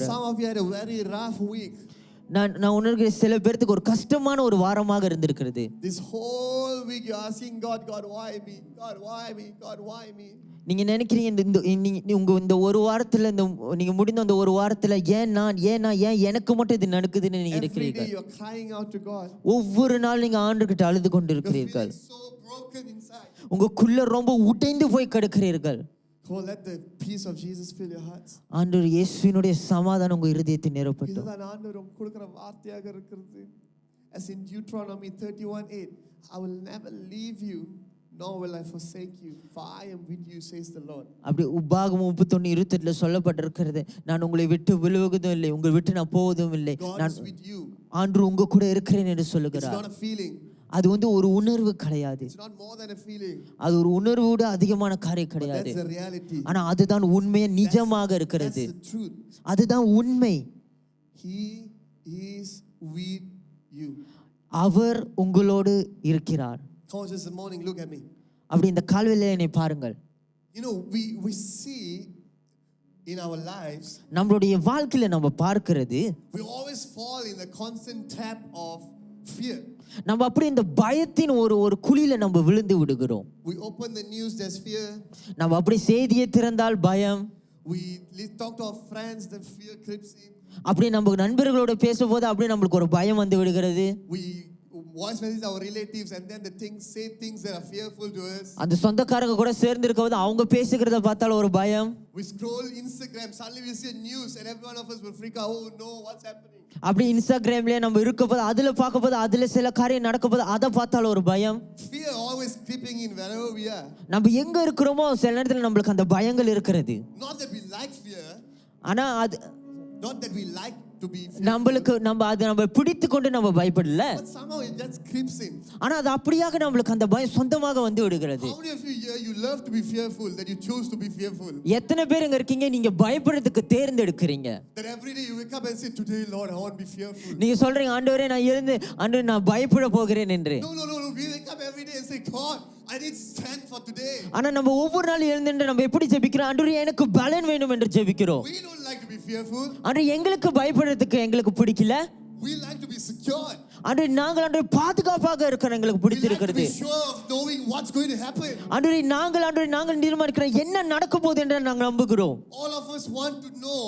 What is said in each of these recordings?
சொல்லுகிறேன். Some of you had a very rough week. நான் உணர்கிறேன் சில பேருக்கு ஒரு கஷ்டமான ஒரு வாரமாக இருந்திருக்கிறது. This whole week you're asking God, God why me? God why me? God why me? நீங்க நினைக்கிறீங்க இந்த ஒரு வாரத்துல நீங்க முடிந்த அந்த ஒரு வாரத்துல ஏன் எனக்கு மட்டும் இது நடக்குதுன்னு நீங்க இருக்கிறீர்கள். You're crying out to God. ஒவ்வொரு நாள் நீங்க ஆண்டவர்கிட்ட அழுது கொண்டிருக்கிறீர்கள். So broken inside. உங்களுக்குள்ள ரொம்ப உடைந்து போய் கிடக்கிறீர்கள். Oh, let the peace of Jesus fill your hearts. ஆண்டவர் இயேசுவினுடைய சமாதானம் உங்க இருதயத்தை நிரப்பட்டும். இதுதான் ஆண்டவர் உங்களுக்கு கொடுக்கிற வார்த்தையாக இருக்கிறது. As in Deuteronomy 31:8, I will never leave you nor will I forsake you, for I am with you, says the Lord. அப்படி உபாகமம் 31:28ல சொல்லப்பட்டிருக்கிறது, நான் உங்களை விட்டு விலகுவதும் இல்லை, உங்களை விட்டு நான் போவதும் இல்லை, நான் ஆண்டவர் உங்க கூட இருக்கிறேன் என்று சொல்லுகிறார். It's not a feeling. அது ஒரு உணர்வு கிடையாது. It's not more than a feeling. அது ஒரு உணர்வோட அதிகமான காரியம் கிடையாது. That's the reality. ஆனா அதுதான் உண்மை, நிஜமாக இருக்கிறது. That's the truth. அதுதான் உண்மை. He is with you. அவர் உங்களோடு இருக்கிறார். Come on, just this morning, look at me. அப்படி இந்த கால்வெளியிலே என்னை பாருங்கள். You know, we see in our lives, நம்மளுடைய வாழ்க்கையில நம்ம பார்க்கிறது, we always fall in the constant trap of fear. நம்ம அப்படி இந்த பயத்தின் ஒரு குழியில நம்ம விழுந்து விடுகிறோம். We open the news, there's fear. நம்ம அப்படி செய்தியை திறந்தால் பயம். We talk to our friends, then fear creeps in. அப்படி நம்ம நண்பர்களோட பேசும்போது அப்படி நமக்கு ஒரு பயம் வந்து விடுகிறது. We voice message our relatives and then say things that are fearful to us. அந்த சொந்தக்காரங்க கூட சேர்ந்து இருக்கும்போது அவங்க பேசுகிறத பார்த்தால ஒரு பயம். We scroll Instagram, suddenly we see a news and every one of us will freak out. Oh no, what's happening? அப்படி இன்ஸ்டாகிராம்ல நம்ம இருக்கும்போது அதுல பார்க்கும்போது அதுல சில காரியம் நடக்கும்போது அதை பார்த்தால ஒரு பயம். Fear always creeping in wherever we are. நம்ம எங்க இருக்கிறோமோ சில நேரத்துல நம்மளுக்கு அந்த பயங்கள் இருக்கிறது. Not that we like fear. ஆனா அது not that we like to be fearful. நம்ம பிடித்து கொண்டு நம்ம பயப்படல. But somehow it just creeps in. ஆனா அது அப்படியாக நம்மளுக்கு அந்த பயம் சொந்தமாக வந்து விடுகிறது. How many of you here you love to be fearful, that you choose to be fearful? எத்தனை பேர் இங்க இருக்கீங்க நீங்க பயப்படுறதுக்கு தேர்ந்தெடுக்கிறீங்க? That every day you wake up and say, today Lord I want to be fearful. நீங்க சொல்றீங்க ஆண்டவரே நான் எழுந்து ஆண்டவரே நான் பயப்பட போகிறேன் என்று. No, we wake up every day and say, God I need strength for today. ஆனா நம்ம ஒவ்வொரு நாள் எழுந்து நம்ம எப்படி ஜெபிக்கிறோம்? ஆண்டவரே எனக்கு பலன் வேணும் என்று ஜெபிக்கிறோம். We don't like to be fearful. ஆண்டவரே எங்களுக்கு பயப்படுறதுக்கு எங்களுக்கு பிடிக்கல. We like to be secure. ஆண்டவரே நாங்கள் பாதுகாப்பாக இருக்க எங்களுக்கு பிடித்திருக்கிறது. We like to be sure of knowing what's going to happen. ஆண்டவரே நாங்கள் தீர்மானிக்கிறோம் என்ன நடக்க போகுது என்று நாங்கள் நம்புகிறோம். All of us want to know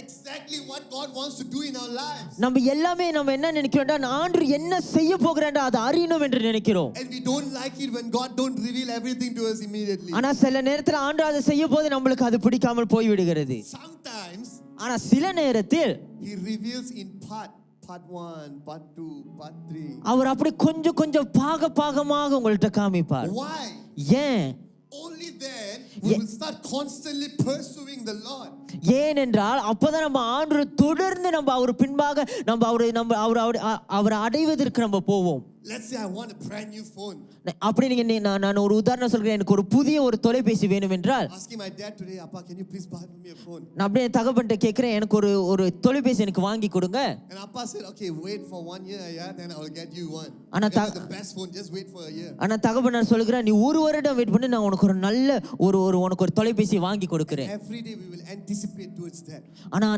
exactly what God wants to do in our lives. நம்ம எல்லாமே நம்ம என்ன நினைக்கிறோம்னா ஆண்டவர் என்ன செய்ய போகிறார் அதை அறியணும் என்று நினைக்கிறோம். And we don't like it when God don't reveal everything to us immediately. ஆனா சில நேரத்துல ஆண்டவர் அதை செய்ய போது நம்மளுக்கு அது பிடிக்காமல் போய் விடுகிறது. Sometimes ஆனா சில நேரத்தில் he reveals in part 1, part 2, part 3. அவர் அப்படி கொஞ்சம் பாகமாக உங்கள்ட்ட காமிப்பார். Why? ஏன்? Only then we will start constantly pursuing the Lord. ஏனென்றால் அப்பதான் நம்ம ஆண்டவரை தொடர்ந்து நம்ம அவர் பின்பாக நம்ம அவரை அடைவதற்கு நம்ம போவோம். Let's say I want a brand new phone. அப்படி நீங்க நான் ஒரு உதாரணம் சொல்றேன், எனக்கு ஒரு புதிய ஒரு தொலைபேசி வேணும் என்றால் asking my dad today, appa can you please buy me a phone? நான் அப்படியே தகப்பன்ட்ட கேக்குறேன் எனக்கு ஒரு தொலைபேசி எனக்கு வாங்கி கொடுங்க. And appa said okay wait for 1 year, yeah, then I will get you one. ஆனா the best phone, just wait for a year. ஆனா தகப்பனார் சொல்றார் நீ ஒரு வருடம் வெயிட் பண்ணு நான் உனக்கு ஒரு நல்ல உனக்கு ஒரு தொலைபேசி வாங்கி கொடுக்கிறேன். Every day we will anticipate towards that. ஆனா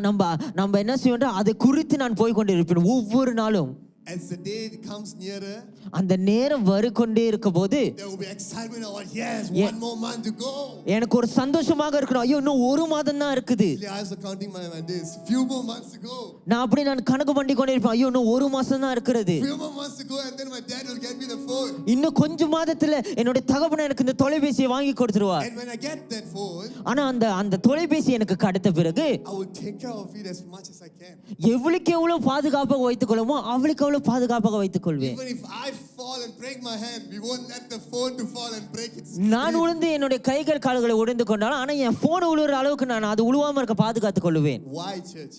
நம்ம என்ன செய்வோம்னா அதை குறித்து நான் போய் கொண்டு இருப்பேன் ஒவ்வொரு நாளும். As the day comes nearer, அந்த நேரம் வருகொண்டே இருக்கும்போது there will be excitement about yes one more month to go. எனக்கு ஒரு சந்தோஷமாக இருக்கணும், ஐயோ இன்னும் ஒரு மாதம் தான் இருக்குது. I was counting my days, few more months to go. நான் கணக்கு பண்ணி கொண்டே இருப்பேன், ஐயோ இன்னும் ஒரு மாசம் தான் இருக்குது. Few more months to go and then my dad will get me the phone. இன்னும் கொஞ்ச மாதத்துல என்னோட தகப்பன் எனக்கு இந்த தொலைபேசியை வாங்கி கொடுத்துருவார். And when I get that phone, ஆனா அந்த தொலைபேசி எனக்கு கிடைத்த பிறகு I will take care of it as much as I can. எவ்வளவு பாதுகாப்பாக வைத்துக் கொள்ளுமோ அவளுக்கு பாதுகாப்பாக வைத்துக் கொள்வேன். Even if I fall and break my hand, we won't let the phone to fall and break its. நான் உளுந்து என்னோட கைகள் கால்களை உடைந்து கொண்டாலும் ஆனா என் போன் உழுற அளவுக்கு நான் அது உழுவாம இருக்க பாதுகாத்துக் கொள்வேன். Why church?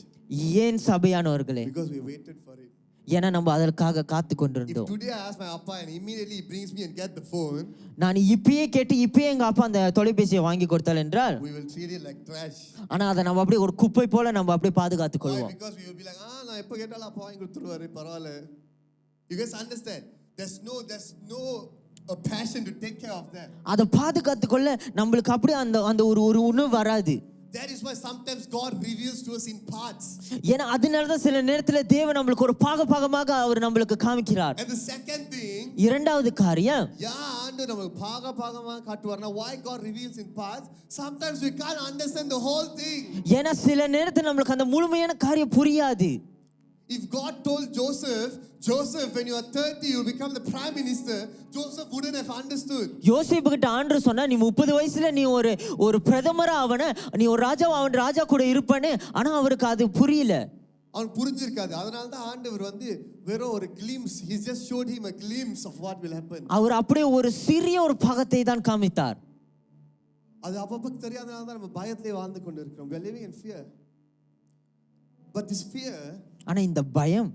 ஏன் சபையானவர்களே? Because we waited for it. ஏன்னா நம்ம அதற்காக காத்து கொண்டிருந்தோம். If today I ask my appa and immediately he brings me and get the phone, நான் இப்பயே எங்க அப்பா அந்த தொலைபேசியை வாங்கி கொடுத்தால் என்றால் we will treat it like trash. ஆனா அதை நம்ம அப்படியே ஒரு குப்பை போல நம்ம அப்படியே பாதுகாத்துக் கொள்வோம். Because we will be like நான் எப்ப கேட்டாலும் அப்பா வாங்கி கொடுத்துருவாரு பரவாயில்லை. You guys understand? There's no a passion to take care of that. அதை பாதுகாத்துக் கொள்ள நம்மளுக்கு அப்படியே அந்த ஒரு உணர்வு வராது. That is why sometimes God reveals to us in parts. ஏன்னா அதனால தான் சில நேரத்துல தேவன் நம்மளுக்கு ஒரு பாகமாக அவர் நம்மளுக்கு காமிக்கிறார். And the second thing, இரண்டாவது காரியம், ஆண்டவர் நமக்கு பாகமா காட்டுவார்னா, why God reveals in parts? Sometimes we can't understand the whole thing. ஏன்னா சில நேரத்துல நம்மளுக்கு அந்த முழுமையான காரியம் புரியாது. If God told Joseph, when you are 30 you become the prime minister, Joseph wouldn't have understood. யோசேப்பு கிட்ட ஆண்டவர் சொன்னா, நீ 30 வயசுல நீ ஒரு பிரதமரா ஆவன, நீ ஒரு அவன் ராஜா கூட இருப்பனே. ஆனா அவருக்கு அது புரியல. அவன் புரிஞ்சிருக்காது. அதனால தான் ஆண்டவர் வெறும் ஒரு glimpse, he just showed him a glimpse of what will happen. அவர் அப்படியே ஒரு சிறிய ஒரு பாகத்தை தான் காமித்தார். அது அப்பப்ப தெரியாதனால தான் நம்ம பயத்திலே வாழ்ந்து கொண்டு இருக்கிறோம். We are living in fear. But this fear, ஆனா இந்த பயம்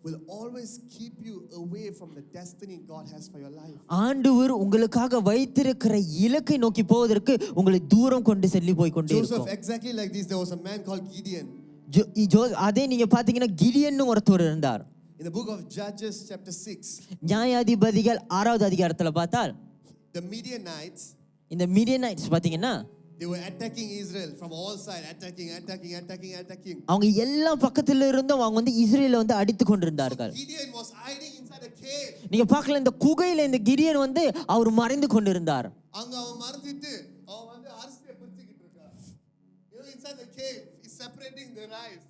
will always keep you away from the destiny God has for your life. ஆண்டவர் உங்களுக்காக வைத்திருக்கிற இலக்கை நோக்கி போவதற்கு உங்களை தூரம் கொண்டு செல்லி போய் கொண்டே இருக்கும். Joseph, exactly like this, there was a man called Gideon. அதே நீங்க பாத்தீங்கன்னா கிடியன் ஒருத்தர் இருந்தார். In the book of Judges chapter 6, நியாயாதிபதிகள் 6வது அதிகாரத்துல பார்த்தால், the Midianites, இந்த மிடியனைட்ஸ் பாத்தீங்கன்னா they were attacking Israel from all sides, attacking. அவங்க எல்லா பக்கத்துல இருந்தும் அவங்க இஸ்ரேலை அடித்து கொண்டிருந்தார்கள். Gideon was hiding inside a cave. நீங்க பார்க்கல, இந்த குகையில இந்த கிடியன் அவர் மறைந்து கொண்டிருந்தார். அங்க அவன் மறைஞ்சிட்டு அவன் அரிசியை பிரிச்சிட்டு இருக்கான். Inside the cave is separating the rice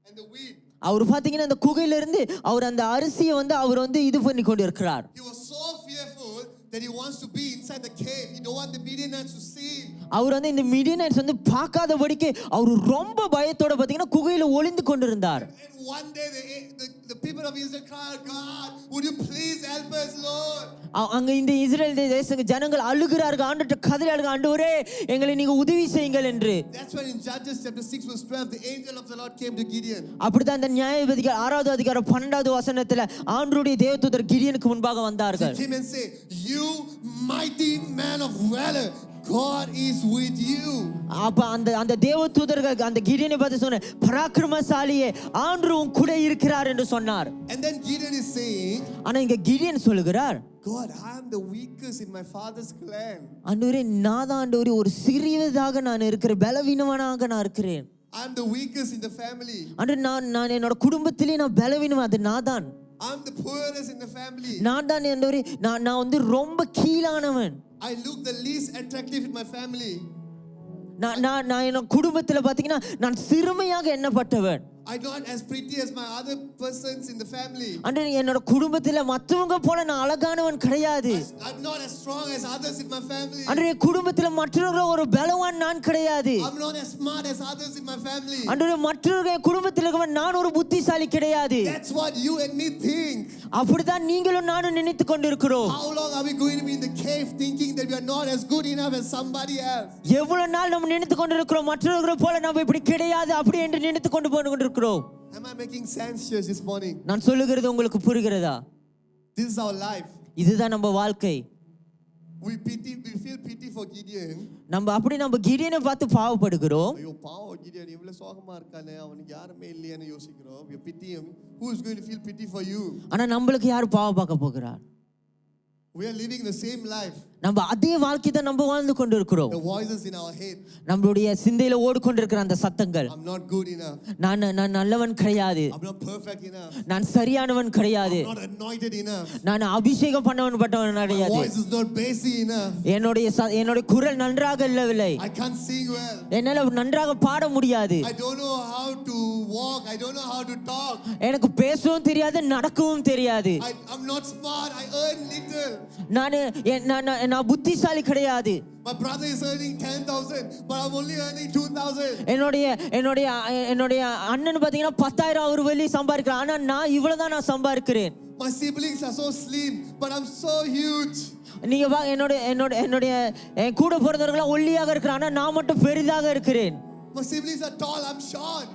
and the wheat. அவர் பாத்தீங்கன்னா இந்த குகையில இருந்து அவர் அந்த அரிசியை அவர் இது பண்ணி கொண்டிருக்கிறார். He was so fearful that he wants to be inside the cave. He don't want the Midianites to see him. அவர் இந்த மிடியனைட்ஸ் பார்க்காதபடிக்கு அவர் ரொம்ப பயத்தோட பாத்தீங்கன்னா குகையில ஒளிந்து கொண்டிருந்தார். And one day the people of Israel cried, God, would you please help us, Lord? அங்க இந்த Israel தேச ஜனங்கள் அழுகிறார்கள், ஆண்டவரே கதறினார்கள், ஆண்டவரே எங்களை நீங்க உதவி செய்யுங்கள் என்று. That's when in Judges chapter 6 verse 12 the angel of the Lord came to Gideon. அப்படிதான் இந்த நியாயாதிபதிகள் 6வது அதிகாரம் 12வது வசனத்துல ஆண்டவருடைய தேவதூதர் கிடியனுக்கு முன்பாக வந்தார்கள். He came and say, you mighty man of valor, God is with you. அப்ப அந்த தேவதூதர்கள் அந்த கிடியனை பார்த்து சொன்ன, பராக்கிரமசாலியே ஆண்டவர் உன் கூட இருக்கிறார் என்று சொன்னார். And then Gideon is saying, ஆனா இங்க கிடியன் சொல்லுகிறார், God, I am the weakest in my father's clan. ஆண்டவரே ஆண்டவரே ஒரு சிறியதாக நான் இருக்கிறேன், பலவீனனாக நான் இருக்கிறேன். I am the weakest in the family. ஆண்டவரே நான் என்னோட குடும்பத்திலே நான் பலவீனம், அது நான் I am the poorest in the family. நான் ஆண்டவரே நான் ரொம்ப கீழானவன். I look the least attractive in my family. நான் என்னோட குடும்பத்துல பாத்தீங்கன்னா நான் சிறுமையாக எண்ணப்பட்டவன். I'm not as pretty as my other persons in the family. ஆண்டவரே என்னோட குடும்பத்துல மத்தவங்க போல நான் அழகானவன் கிடையாது. I'm not as strong as others in my family. ஆண்டவரே குடும்பத்துல மற்றவங்கள ஒரு பலவான் நான் கிடையாது. I'm not as smart as others in my family. ஆண்டவரே மற்றவங்க குடும்பத்துல இருக்கவன் நான் ஒரு புத்திசாலி கிடையாது. That's what you and me think. அப்படிதான் நீங்களும் நானும் நினைத்துக் கொண்டிருக்கிறோம். How long are we going to be in the cave thinking that we are not as good enough as somebody else? எவ்வளவு நாள் நம்ம நினைத்துக் கொண்டிருக்கிறோம் மற்றவங்களை போல நம்ம இப்படி கிடையாது அப்படி என்று நினைத்துக் கொண்டிருக்கிறோம். Am I making sense here this morning? நான் சொல்லுகிறது உங்களுக்கு புரிகிறதா? This is our life. இதுதான் நம்ம வாழ்க்கை. We feel pity for Gideon. நம்ம கிடியனை பார்த்து பாவப்படுகிறோம். ஐயோ பாவம் கிடியன் இவ்வளவு சோகமா இருக்கானே, அவனுக்கு யாருமே இல்லையேன்னு யோசிக்கிறோம். We pity him. Who is going to feel pity for you? ஆனா நம்மளுக்கு யார் பாவம் பார்க்க போகிறார்? We are living the same life. நம்ம அதே வாழ்க்கை தான் நம்ம வாழ்ந்து கொண்டிருக்கிறோம். The voices in our head. நம்மளுடைய சிந்தையில ஓடிக்கொண்டிருக்கிற அந்த சத்தங்கள், I'm not good enough. நான் நல்லவன் கிடையாது. I'm not perfect enough. நான் சரியானவன் கிடையாது. I'm not anointed enough. நான் அபிஷேகம் பண்ணவன் கிடையாது. My voice is not bassy enough. என்னுடைய குரல் நன்றாக இல்லவில்லை. I can't sing well. என்னால நன்றாக பாட முடியாது. I don't know how to walk. I don't know how to talk. எனக்கு பேசவும் தெரியாது, நடக்கவும் தெரியாது. I'm not smart. I earn little. நான் புத்திசாலி கிடையாது. My brother is earning 10,000 but I'm only earning 2,000. என்னுடைய அண்ணன் பாத்தீங்கன்னா 10,000 அவர் வெளிய சம்பாதிக்கிறார், ஆனா நான் இவ்வளவுதான் நான் சம்பாதிக்கிறேன். My siblings are so slim but I'm so huge. நீங்க என்னுடைய கூட பிறந்தவர்கள் ஒல்லியாக இருக்கிறாங்க, ஆனா நான் மட்டும் பெரிதாக இருக்கிறேன். My siblings are tall, I'm short.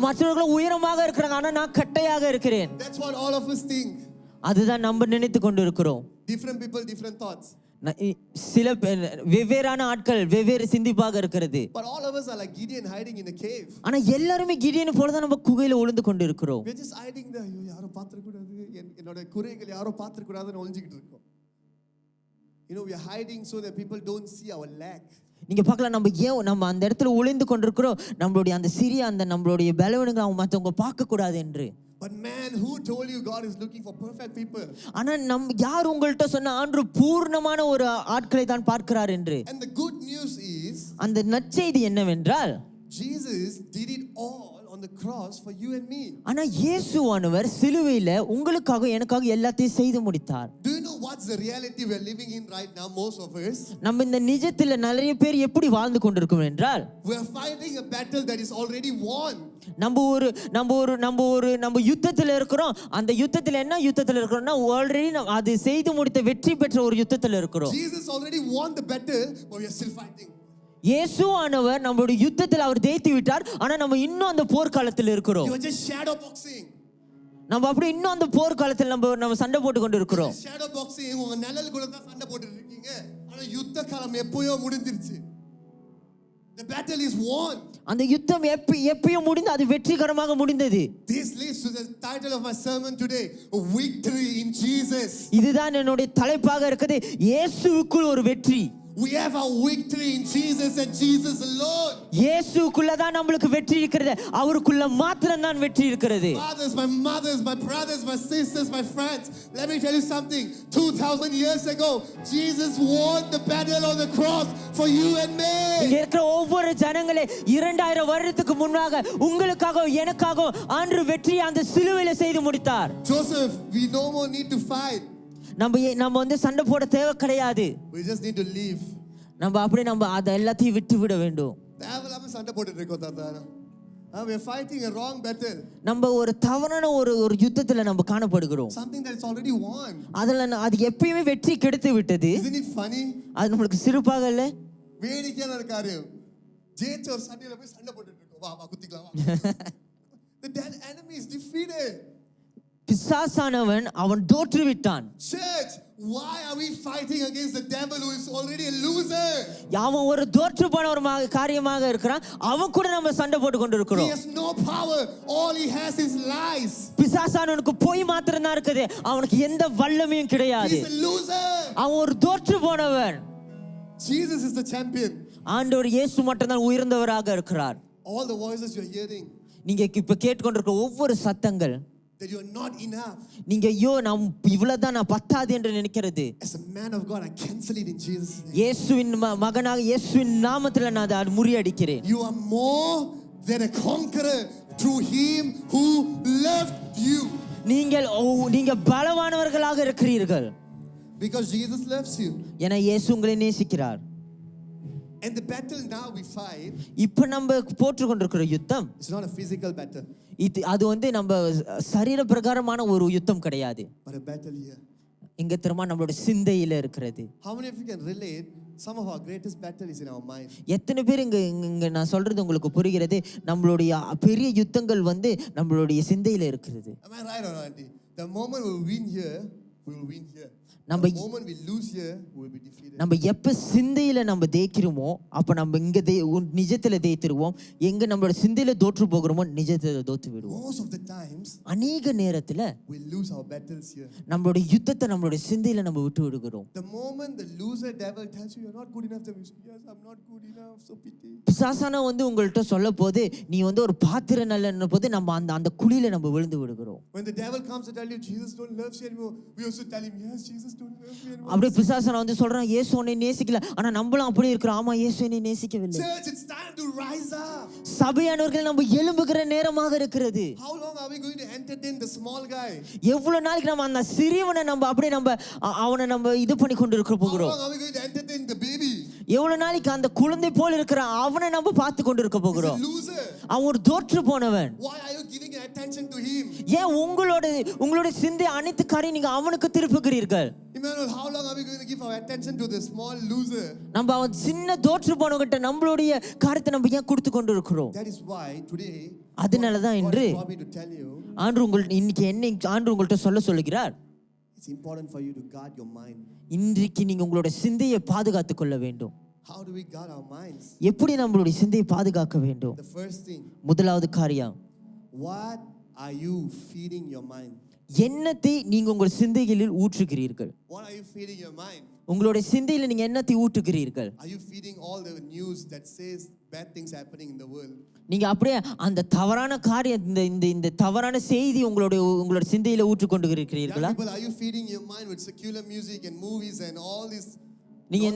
மற்றவர்கள் உயரமாக இருக்கிறாங்க, ஆனா நான் கட்டையாக இருக்கிறேன். That's what all of us think. அதுதான் நம்ம நினைத்து கொண்டிருக்கிறோம். Different people, different thoughts. சில வெவ்வேறான ஆட்கள் வெவ்வேறு சிந்திப்பாக இருக்கிறது. But all of us are like Gideon hiding in a cave. ஆனா எல்லாரும் கிடியனை போல தான் நம்ம குகையில ஒளிந்து கொண்டிருக்கிறோம். We are just hiding there. ஐயோ யாரோ பாத்துற கூடாது, என்னோட குறைகள் யாரோ பாத்துற கூடாதுன்னு ஒளிஞ்சிட்டு இருக்கோம். You know, we are hiding so that people don't see our lack. நீங்க பார்க்கலாம், நம்ம அந்த இடத்துல ஒளிந்து கொண்டிருக்கிறோம், நம்மளுடைய அந்த சிறிய அந்த நம்மளுடைய பலவீனங்களை அவங்க மற்றவங்க பார்க்க கூடாது என்று. But man, who told you God is looking for perfect people? ஆனா யார் உங்கள்ட்ட சொன்ன ஆண்டு பூர்ணமான ஒரு ஆட்களை தான் பார்க்கிறார் என்று? And the good news is, அந்த நற்செய்தி என்னவென்றால், Jesus did it all on the cross for you and me. ஆனா இயேசுவானவர் சிலுவையில உங்களுக்காக எனக்காக எல்லாத்தையும் செய்து முடித்தார். Do you know what's the reality we're living in right now, most of us? நம்ம இந்த நிஜத்துல நிறைய பேர் எப்படி வாழ்ந்து கொண்டிருக்கோம் என்றால், We're fighting a battle that is already won. நம்ம யுத்தத்துல இருக்கிறோம். அந்த யுத்தத்துல என்ன யுத்தத்துல இருக்கிறோம்னா, ஆல்ரெடி அது செய்து முடித்த வெற்றி பெற்ற ஒரு யுத்தத்துல இருக்கிறோம். Jesus already won the battle, but we are still fighting. இயேசுவானவர் நம்மளுடைய யுத்தத்தில் அவர் ஜெயித்து விட்டார். ஆனா நம்ம இன்னும் அந்த போர்க்காலத்தில் இருக்கிறோம். You are just shadow boxing. நம்ம அப்படி இன்னும் அந்த போர்க்காலத்தில் நம்ம சண்டை போட்டு கொண்டு இருக்கிறோம். Shadow boxing உங்க நிழல் கூட தான் சண்டை போட்டு இருக்கீங்க. ஆனா யுத்த காலம் எப்போயோ முடிஞ்சிருச்சு. The battle is won. அந்த யுத்தம் எப்பயோ முடிந்து அது வெற்றிகரமாக முடிந்தது. This leads to the title of my sermon today, victory in Jesus. இதுதான் என்னுடைய தலைப்பாக இருக்குது, இயேசுவுக்குள் ஒரு வெற்றி. We have our victory in Jesus and Jesus alone. இயேசுக்குள்ள தான் நமக்கு வெற்றி இருக்கிறது, அவருக்குள்ள மாத்திரம் தான் வெற்றி இருக்கிறது. Fathers, my mothers, my brothers, my sisters, my friends, let me tell you something. 2000 years ago, Jesus won the battle on the cross for you and me. இங்க இருக்கிற ஒவ்வொரு ஜனங்களே 2000 வருடத்துக்கு முன்னாக உங்களுக்காக எனக்காக ஆண்டு வெற்றி அந்த சிலுவையில செய்து முடித்தார். Joseph, we no more need to fight. நம்ம வந்து சண்டை போட தேவை கிடையாது. We just need to leave. நம்ம அத எல்லாத்தையும் விட்டு விட வேண்டும். தேவலாம சண்டை போட்டுட்டு இருக்கோம் தாத்தா. We are fighting a wrong battle. நம்ம ஒரு தவறான ஒரு யுத்தத்துல நம்ம காணப்படுகிறோம். Something that is already won. அது எப்பயுமே வெற்றி கிடைத்து விட்டது. Isn't it funny? அது நமக்கு சிரிப்பாக இல்ல? வேடிக்கையான ஒரு காரியம். ஜெயிச்ச ஒரு சண்டையில போய் சண்டை போட்டுட்டு இருக்கோம். வா குத்திக்கலாம் வா. The enemy is defeated. பிசாசானவன் அவன் தோற்று விட்டான். Church, why are we fighting against the devil who is already a loser? அவன் ஒரு தோற்று போன ஒரு காரியமாக இருக்கிறான், அவன் கூட நம்ம சண்டை போட்டு கொண்டு இருக்கிறோம். He has no power, all he has is lies. பிசாசானவனுக்கு பொய் மாத்திரம் தான் இருக்குது, அவனுக்கு எந்த வல்லமையும் கிடையாது. He is a loser. அவன் ஒரு தோற்று போனவன். Jesus is the champion. ஆண்டவர் இயேசு மட்டும் தான் உயர்ந்தவராக இருக்கிறார். All the voices you are hearing, நீங்க இப்ப கேட்டுக்கொண்டிருக்கிற ஒவ்வொரு சத்தங்கள், that you are not enough. நீங்க ஐயோ நான் இவ்வளவுதான், நான் பத்தாது என்று நினைக்கிறது, As a man of God, I cancel it in Jesus' name. இயேசுவின் மகனாக இயேசுவின் நாமத்தில் நான் அதை முறியடிக்கிறேன். You are more than a conqueror through him who loved you. நீங்க பலவானவர்களாக இருக்கிறீர்கள். Because Jesus loves you. ஏன்னா இயேசு உங்களை நேசிக்கிறார். And the battle now we fight, இப்ப நம்ம போட்டு கொண்டிருக்கிற யுத்தம், it's not a physical battle, அது வந்து நம்ம சரீர பிரகாரமான ஒரு யுத்தம் கிடையாது. but a battle here. இங்க திரும்ப நம்மளோட சிந்தையில இருக்கிறது. How many of you can relate? Some of our greatest battle is in our mind. எத்தனை பேர் இங்க நான் சொல்றது உங்களுக்கு புரிகிறது? நம்மளுடைய பெரிய யுத்தங்கள் வந்து நம்மளுடைய சிந்தையில இருக்கிறது. Am I right or not, auntie? The moment we win here, we will win here. The moment we lose here, we will be defeated. நம்ம எப்ப சிந்தையில நம்ம தேய்க்கிறோமோ அப்ப நம்ம இங்க நிஜத்துல தேய்த்திருவோம். எங்க நம்மளோட சிந்தையில தோற்று போகிறோமோ நிஜத்துல தோற்று விடுவோம். Most of the times, அநேக நேரத்துல we lose our battles here. நம்மளுடைய யுத்தத்தை நம்மளுடைய சிந்தையில நம்ம விட்டு விடுகிறோம். The moment the loser devil tells you you're not good enough, yes, I'm not good enough, so pity. பிசாசான வந்து உங்கள்ட்ட சொல்ல போது நீ வந்து ஒரு பாத்திரம் நல்ல போது நம்ம அந்த குழியில நம்ம விழுந்து விடுகிறோம். When the devil comes to tell you Jesus don't love you anymore, we also tell him yes, Jesus don't love you anymore. அப்படியே பிசாசான வந்து சொல்றான் இயேசு உன்னை நேசிக்கல, ஆனா நம்மளும் அப்படியே இருக்கிறோம். ஆமா இயேசு என்னை நேசிக்கவில்லை. Church, it's time to rise up. சபையானவர்கள் நம்ம எழும்புகிற நேரமாக இருக்கிறது. How long are we going to entertain the small guy? எவ்வளவு நாளைக்கு நம்ம அந்த சிறியவனை நம்ம அப்படியே அவனை நம்ம இது பண்ணி கொண்டு இருக்க போகிறோம்? How long are we going to entertain the baby? எவ்வளவு நாளைக்கு அந்த குழந்தை போல இருக்கிற அவனை நம்ம பார்த்து கொண்டு இருக்க போகிறோம்? He's a loser. அவன் ஒரு தோற்று போனவன். Why are you giving attention to him? ஏன் உங்களோட சிந்தை அனைத்து காரியம் நீங்க அவனுக்கு திருப்புகிறீர்கள்? Emmanuel, how long are we going to give our attention to the small loser? நம்ம அவன் சின்ன தோற்று போனவங்கிட்ட நம்மளுடைய காரியத்தை நம்ம ஏன் கொடுத்து கொண்டு இருக்கிறோம்? That is why today, அதனால தான் இன்று இன்னைக்கு ஆண்டு உங்கள்ட்ட சொல்லுகிறார், it's important for you to guard your mind. இன்றைக்கு நீங்க உங்களோட சிந்தையை பாதுகாத்துக் கொள்ள வேண்டும். How do we guard our minds? எப்படி நம்மளுடைய சிந்தையை பாதுகாக்க வேண்டும்? The first thing, முதலாவது காரியம், what are you feeding your mind? என்னத்தை நீங்க உங்கள் சிந்தைகளில் ஊற்றுகிறீர்கள்? What are you feeding your mind? உங்களுடைய சிந்தையில நீங்க என்னத்தை ஊற்றுகிறீர்கள்? Are you feeding all the news that says bad things happening in the world? நீங்க அப்படியே அந்த தவறான காரியம் இந்த தவறான செய்தி உங்களுடைய சிந்தையில ஊற்றிக்கொண்டு இருக்கிறீர்களா? Young people, are you feeding your mind with secular music and movies and all this நீங்க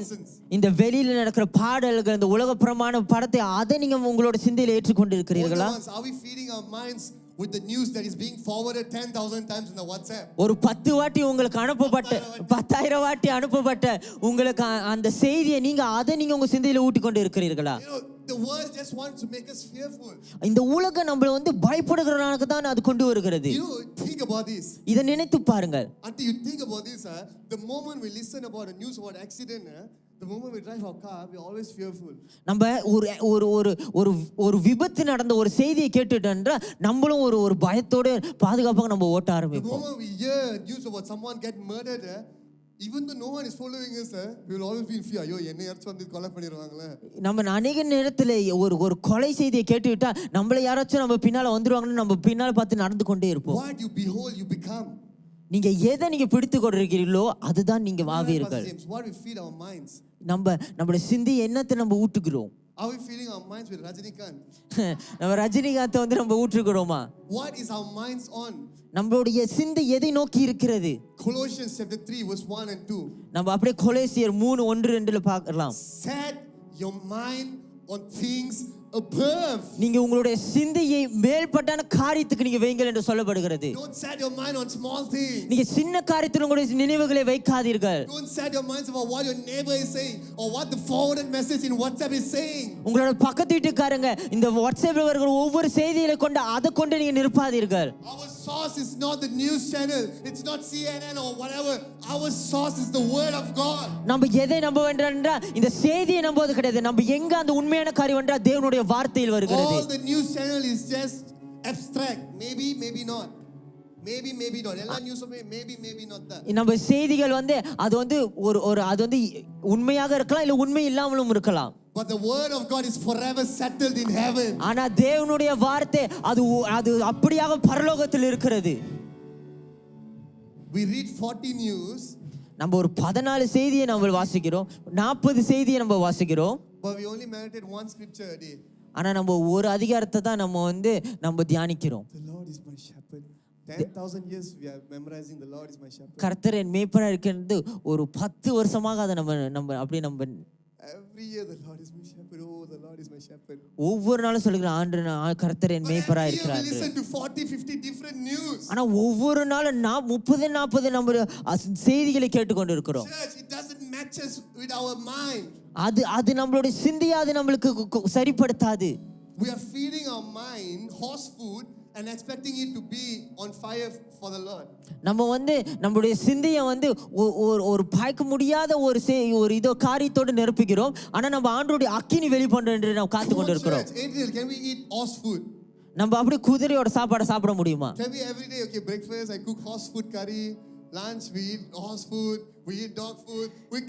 இந்த வெளியில நடக்கிற பாடல்கள், இந்த உலகப்பிரமாண படத்தை அதை நீங்க உங்களோட சிந்தையில ஏற்றுக்கொண்டு இருக்கிறீர்களா? Are we feeding our minds with the news that is being forwarded 10,000 times in the WhatsApp? ஒரு 10 வாட்டி உங்களுக்கு அனுப்பப்பட்ட 10,000 வாட்டி அனுப்பப்பட்ட உங்களுக்கு அந்த செய்தியை நீங்க உங்க சிந்தையில ஊட்டிக்கொண்டு இருக்கிறீர்களா? You know, the world just wants to make us fearful. இந்த உலகம் நம்மள வந்து பயப்படுகிறவனாக தான் அது கொண்டு வருகிறது. You think about this. இதை நினைத்து பாருங்கள். Until you think about this, the moment we listen about a news about accident, the moment we drive our car, we are always fearful. நம்ம ஒரு விபத்து நடந்த ஒரு செய்தியை கேட்டுட்டோம்னா நம்மளும் ஒரு பயத்தோட பாதுகாப்பாக நம்ம ஓட்ட The ஆரம்பிப்போம். moment we hear news about someone get murdered, even though no one is following us, we will always be in fear. ஐயோ என்னை யாராச்சும் வந்து கொலை பண்ணிடுவாங்களே. நம்ம அநேக நேரத்தில் ஒரு கொலை செய்தியை கேட்டுவிட்டா நம்மள யாராச்சும் நம்ம பின்னால வந்துருவாங்கன்னு நம்ம பின்னால பார்த்து நடந்து கொண்டே இருப்போம். What you behold, you become. நீங்க எதை நீங்க பிடித்து கொண்டிருக்கிறீர்களோ அதுதான் நீங்க ஆவீர்கள். What we feed our minds. நம்மளுடைய சிந்தை என்னத்தை நம்ம ஊட்டுகிறோம்? Are we feeding our minds with Rajinikanth? நம்ம ரஜினிகாந்தை வந்து நம்ம ஊற்றுகிறோமா? What is our minds on? நம்மளுடைய சிந்தை எதை நோக்கி இருக்கிறது? Colossians chapter 3 verse 1 and 2. நம்ம அப்படியே கொலோசியர் 3:1-2 பார்க்கலாம். Set your mind on things above. நீங்க உங்களுடைய சிந்தையை மேல்பட்டான காரியத்துக்கு நீங்க வைங்கள் என்று சொல்லப்படுகிறது. Don't set your mind on small things. நீங்க சின்ன காரியத்தில் உங்களுடைய நினைவுகளை வைக்காதீர்கள். Don't set your minds about what your neighbor is saying or what the forwarded message in WhatsApp is saying. உங்களோட பக்கத்து வீட்டுக்காரங்க இந்த வாட்ஸ்அப்ல வருகிற ஒவ்வொரு செய்திகளை கொண்டு அதை கொண்டு நீங்க நிற்பாதீர்கள். Our source is not the news channel. It's not CNN or whatever. Our source is the word of God. நம்ம எதை நம்ப வேண்டும் என்றால் இந்த செய்தியை நம்புவது கிடையாது. நம்ம எங்க அந்த உண்மையான காரியம் என்றால் தேவனுடைய வார்த்தையில் வருகிறது. All the news channel is just abstract. Maybe not. Maybe not. எல்லா நியூஸும் maybe not that. நம்ம செய்திகள் வந்து அது வந்து அது வந்து உண்மையாக இருக்கலாம் இல்ல உண்மை இல்லாமலும் இருக்கலாம். But the word of God is forever settled in heaven. ஆனா தேவனுடைய வார்த்தை அது அப்படியாக பரலோகத்தில் இருக்கிறது. We read 40 news. நம்ம ஒரு 14 செய்தியை நம்ம வாசிக்கிறோம், 40 செய்தியை நம்ம வாசிக்கிறோம். But we only meditate one scripture a day. ஆனா நம்ம ஒரு அதிகாரத்தை தான் நம்ம தியானிக்கிறோம். The Lord is my shepherd. 10,000 years we are memorizing the Lord is my shepherd. கர்த்தர் என் மேய்ப்பராக இருக்கிறது ஒரு 10 வருஷமாக அதை நம்ம அப்படியே நம்ம Every year the Lord is my shepherd. Oh, the Lord is my shepherd. ஒவ்வொரு நாளும் சொல்லுகிறேன் ஆண்டு கர்த்தர் என் மேய்ப்பராக இருக்கிறார். We listen to 40-50 different news. ஆனா ஒவ்வொரு நாளும் 30-40 நம்ம செய்திகளை கேட்டுக்கொண்டு இருக்கிறோம். Church, it doesn't match us with our mind. அது நம்மளுடைய சிந்தையை அது நம்மளுக்கு சரிப்படுத்தாது. We are feeding our mind horse food and expecting it to be on fire for the Lord. நம்ம வந்து நம்மளுடைய சிந்தையை வந்து ஒரு பாய்க்க முடியாத ஒரு இதோ காரியத்தோடு நிரப்புகிறோம். ஆனா நம்ம ஆண்டவருடைய அக்கினி வெளிப்படும் என்று நாம் காத்து கொண்டு இருக்கிறோம். Can we eat horse food? நம்ம அப்படி குதிரையோட சாப்பாடை சாப்பிட முடியுமா? Can we every day, okay, breakfast I cook horse food curry, lunch we eat horse food, we eat dog food. We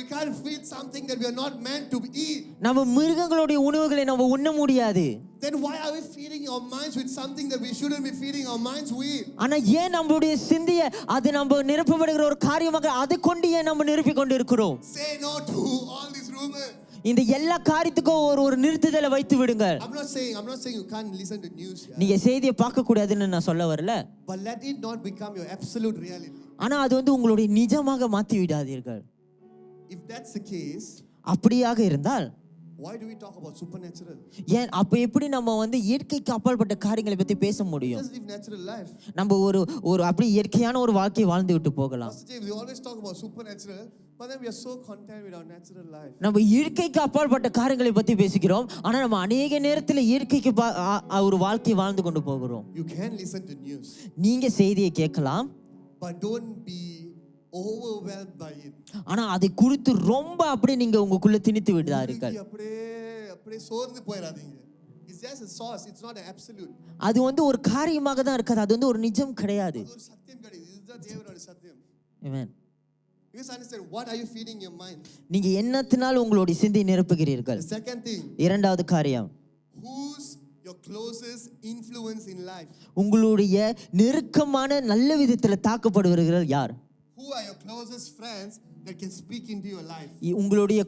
can't feed something that we are not meant to eat. நம்ம மிருகங்களுடைய உணவுகளை நம்ம உண்ண முடியாது. Then why are we feeding our minds with something that we shouldn't be feeding our minds with? ஆனா ஏன் நம்மளுடைய சிந்தையை அது நம்ம நிரப்பப்படுகிற ஒரு காரியமாக அதை கொண்டு ஏன் நம்ம நிரப்பிக் கொண்டு இருக்கிறோம்? Say no to all these rumors. இந்த எல்லா காரியத்துக்கும் ஒரு நிறுத்துதலை வைத்து விடுங்கள். I'm not saying you can't listen to news. நீங்க செய்தியை பார்க்க கூடாதுன்னு நான் சொல்ல வரல. But let it not become your absolute reality. ஆனா அது வந்து உங்களுடைய நிஜமாக மாற்றி விடாதீர்கள். If that's the case, அப்படியாக இருந்தால் why do we talk about supernatural? ஏன் அப்ப எப்படி நம்ம வந்து இயற்கைக்கு அப்பாற்பட்ட காரியங்களை பத்தி பேச முடியும்? Just live natural life. நம்ம ஒரு அப்படி இயற்கையான ஒரு வாழ்க்கையை வாழ்ந்து விட்டு போகலாம். Pastor James, we always talk about supernatural, but then we are so content with our natural life. நம்ம இயற்கைக்கு அப்பாற்பட்ட காரியங்களை பத்தி பேசுகிறோம், ஆனா நம்ம அநேக நேரத்துல இயற்கைக்கு ஒரு வாழ்க்கையை வாழ்ந்து கொண்டு போகிறோம். You can listen to news. நீங்க செய்தியை கேட்கலாம், but don't be overwhelmed by it. ஆனா அதை குறித்து ரொம்ப அப்படியே நீங்க உங்களுக்குள்ள திணித்து விடாதீர்கள். அப்படியே சோர்ந்து போயிடாதீங்க. It's just a source, it's not an absolute. அது வந்து ஒரு காரியமாக தான் இருக்காது, அது வந்து ஒரு நிஜம் கிடையாது. அது ஒரு சத்தியம் கிடையாது. இதுதான் தேவனுடைய சத்தியம். Amen. You just understand, what are you feeding your mind? நீங்க என்னத்தினால் உங்களுடைய சிந்தையை நிரப்புகிறீர்கள்? The second thing, இரண்டாவது காரியம், whose your closest influence in life? உங்களுடைய நெருக்கமான நல்ல விதத்துல தாக்கப்படுவர்கள் யார்? Who are your closest friends that can speak into your life? உங்களுடைய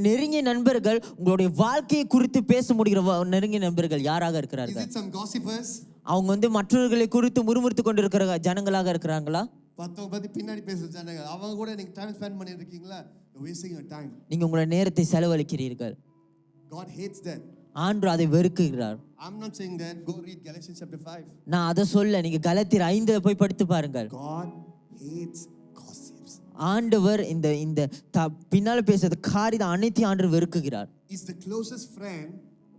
நெருங்கிய நண்பர்கள், உங்களுடைய வாழ்க்கையை குறித்து பேச முடிகிற நெருங்கிய நண்பர்கள் யாராக Is இருக்கிறார்கள்? it some gossipers? அவங்க மற்றவர்களை குறித்து முறுமுறுத்து கொண்டிருக்கிற ஜனங்களாக இருக்கிறாங்களா? பத்தவங்க பத்தி பின்னாடி பேசுற ஜனங்க, அவங்க கூட நீங்க டைம் ஸ்பெண்ட் பண்ணிட்டு இருக்கீங்களா? You're wasting your time. நீங்க உங்களுடைய நேரத்தை செலவழிக்கிறீர்கள். God hates that. ஆண்டவர் அதை வெறுக்கிறார். I'm not saying that. Go read Galatians chapter 5. நான் அதை சொல்ல, நீங்க கலாத்தியர் 5 போய் படித்து பாருங்கள். God hates gossips. ஆண்டவர் இந்த பின்னால பேசுறது காரியம் அனைத்தையும் ஆண்டவர் வெறுக்குகிறார். Is the closest friend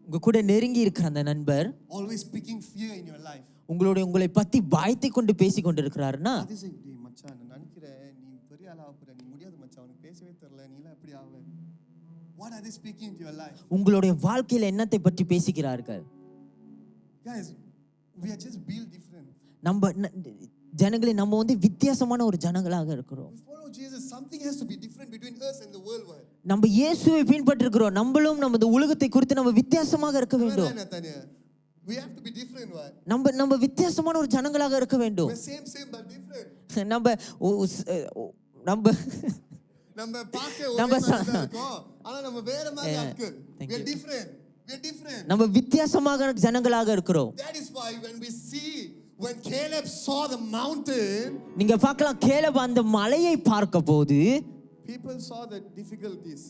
உங்க கூட நெருங்கி இருக்கிற அந்த நண்பர் always speaking fear in your life? உங்களை பத்தி பயத்தை கொண்டு பேசி கொண்டிருக்கிறாருன்னா, அது சரி மச்சான், நான் நினைக்கிறேன் நீ பெரிய ஆளா போற, நீ முடியாது மச்சான், உனக்கு பேசவே தெரியல, நீ எல்லாம் எப்படி ஆவே? What are they speaking into your life? உங்களுடைய வாழ்க்கையில என்னத்தை பற்றி பேசுகிறார்கள்? Guys, we are just built different. ஜனங்களே, நம்ம வித்தியாசமான ஒரு ஜனங்களாக இருக்கிறோம். We follow Jesus. Something has to be different between us and the world. நம்ம இயேசுவை பின்பற்றுகிறோம். நம்மளும் நம்ம இந்த உலகத்தை குறித்து நம்ம வித்தியாசமாக இருக்க வேண்டும். We have to be different. நம்ம வித்தியாசமான ஒரு ஜனங்களாக இருக்க வேண்டும். We're same but different. நம்ம பாக்க ஒரே மாதிரி இருக்கோம், ஆனா நம்ம வேற மாதிரி ஆட்கள். We are different. நம்ம வித்தியாசமான ஜனங்களாக இருக்கிறோம். That is why when Caleb saw the mountain, நீங்க பார்க்கலாம், கேலேப் அந்த மலையை பார்க்க போது people saw the difficulties.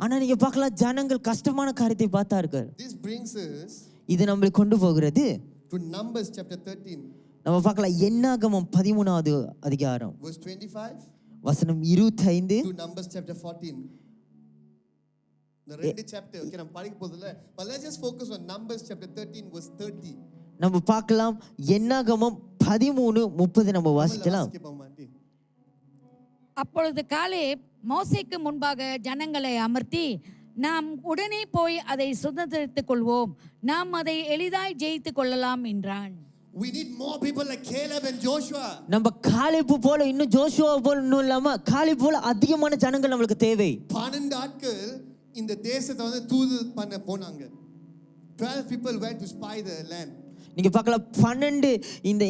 ஆனா நீங்க பார்க்கலாம், ஜனங்கள் கஷ்டமான காரியத்தை பார்த்தார்கள். This brings us, இது நம்மை கொண்டு போகிறது to Numbers chapter 13. நம்ம பார்க்கலாம் என்னாகமம் 13வது அதிகாரம் verse 25 வசனம் 25 to Numbers chapter 14. The ரெண்டு chapter okay நம்ம படிக்க போறதில்ல, but let's just focus on Numbers chapter 13 verse 30. நம்ம பார்க்கலாம் என்னாகமம் 13:30 நம்ம வாசிக்கலாம். அப்பொழுது காலேப் மோசேக்கு முன்பாக ஜனங்களை அமர்த்தி, நாம் உடனே போய் அதை சுதந்திரித்துக் கொள்வோம், நாம் அதை எளிதாய் ஜெயித்துக் கொள்ளலாம் என்றான். We need more people like Caleb and Joshua. நம்ம காலேப் போல இன்னும் ஜோஷுவா போல இன்னும் இல்லாம காலேப் போல அதிகமான ஜனங்கள் நமக்கு தேவை. 12 ஆட்கள் இந்த தேசத்தை தூது பண்ண போனாங்க. 12 people went to spy the land. நீங்க பார்க்கலாம் 12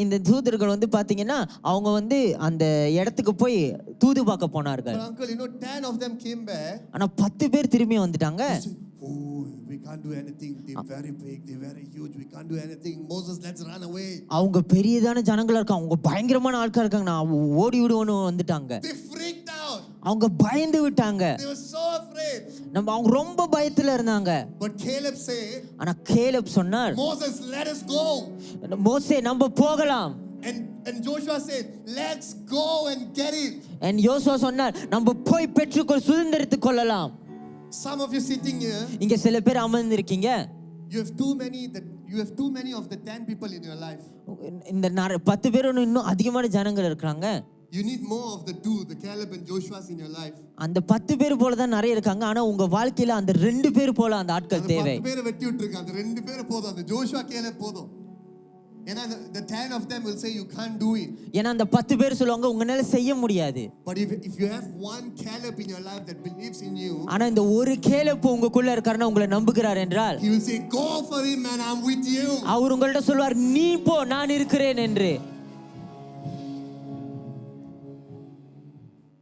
இந்த தூதர்கள் பாத்தீங்கன்னா அவங்க அந்த இடத்துக்கு போய் தூது பார்க்க போனார்கள். But uncle, 10 of them came back. ஆனா 10 பேர் திரும்பி வந்துட்டாங்க. Oh, we can't do anything. They're very big, they're very huge. We can't do anything. Moses, let's run away. அவங்க பெரியதான ஜனங்களா இருக்காங்க, அவங்க பயங்கரமான ஆட்களா இருக்காங்க, நான் ஓடி விடுவோன்னு வந்துட்டாங்க. They freaked out. அவங்க பயந்து விட்டாங்க. They were so afraid. அவங்க ரொம்ப பயத்துல இருந்தாங்க. But Caleb said, ஆனா கேலேப் சொன்னார், Moses, let us go. மோசே நம்ம போகலாம். And Joshua said, let's go and get it. And யோசுவா சொன்னார், நம்ம போய் பெற்றுக்கொள் சுதந்திரித்துக் கொள்ளலாம். Some of you sitting here, இங்க சில பேர் அமர்ந்திருக்கீங்க. you have too many of the 10 people in your life. இந்த 10 பேர் இன்னும் அதிகமான ஜனங்கள் இருக்காங்க. You need more of the two, the Caleb and Joshua's in your life. அந்த 10 பேர் போல தான் நிறைய இருக்காங்க, ஆனா உங்க வாழ்க்கையில அந்த 2 பேர் போல அந்த ஆட்கள் தேவை. 10 பேரை வெட்டி விட்டுருங்க, அந்த 2 பேர் போதும், அந்த ஜோஷுவா கேலேப் போதும். ஏன்னா the 10 of them will say you can't do it. ஏன்னா அந்த 10 பேர் சொல்லுவாங்க உங்களால செய்ய முடியாது. But if you have one Caleb in your life that believes in you, ஆனா இந்த ஒரு கேலேப் உங்களுக்குள்ள இருக்காருன்னா உங்களை நம்புகிறார் என்றால், he will say go for it man, I'm with you. அவர் உங்கள்ட்ட சொல்வார் நீ போ நான் இருக்கிறேன் என்று.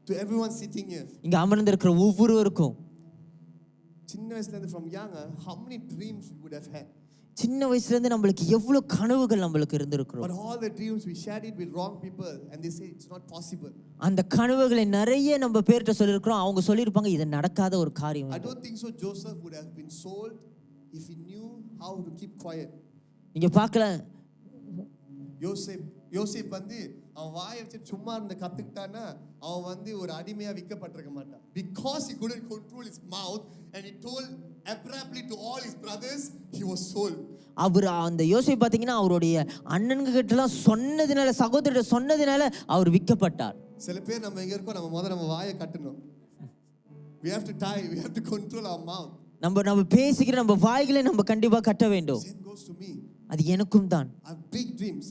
To everyone sitting here, இங்க அமர்ந்திருக்கிற ஒவ்வொருவருக்கும் சின்ன வயசுல இருந்து from young, how many dreams you would have had? சின்ன வயசுல இருந்து நமக்கு எவ்வளவு கனவுகள் நமக்கு இருந்திருக்கும். But all the dreams we shared it with wrong people and they say it's not possible. அந்த கனவுகளை நிறைய நம்ம பேர்ட்ட சொல்லிருக்கோம், அவங்க சொல்லிருப்பாங்க இது நடக்காத ஒரு காரியம். I don't think so Joseph would have been sold if he knew how to keep quiet. நீங்க பார்க்கலாம், யோசேப் அவன் வாயை வச்சு சும்மா இருந்த கத்துக்கிட்டானா அவன் ஒரு அடிமையா விற்கப்பட்டிருக்க மாட்டான். Because he couldn't control his mouth and he told abruptly to all his brothers, he was sold. அவர் அந்த யோசேப் பாத்தீங்கன்னா அவருடைய அண்ணன்க கிட்டலாம் சொன்னதினால, சகோதரர் சொன்னதினால அவர் விற்கப்பட்டார். சில பேர் நம்ம எங்க இருக்கோம், நம்ம வாயை கட்டணும். We have to control our mouth. நம்ம பேசிக்கிற நம்ம வாய்களை நம்ம கண்டிப்பா கட்ட வேண்டும். Same goes to me. அது எனக்கும் தான். I have big dreams.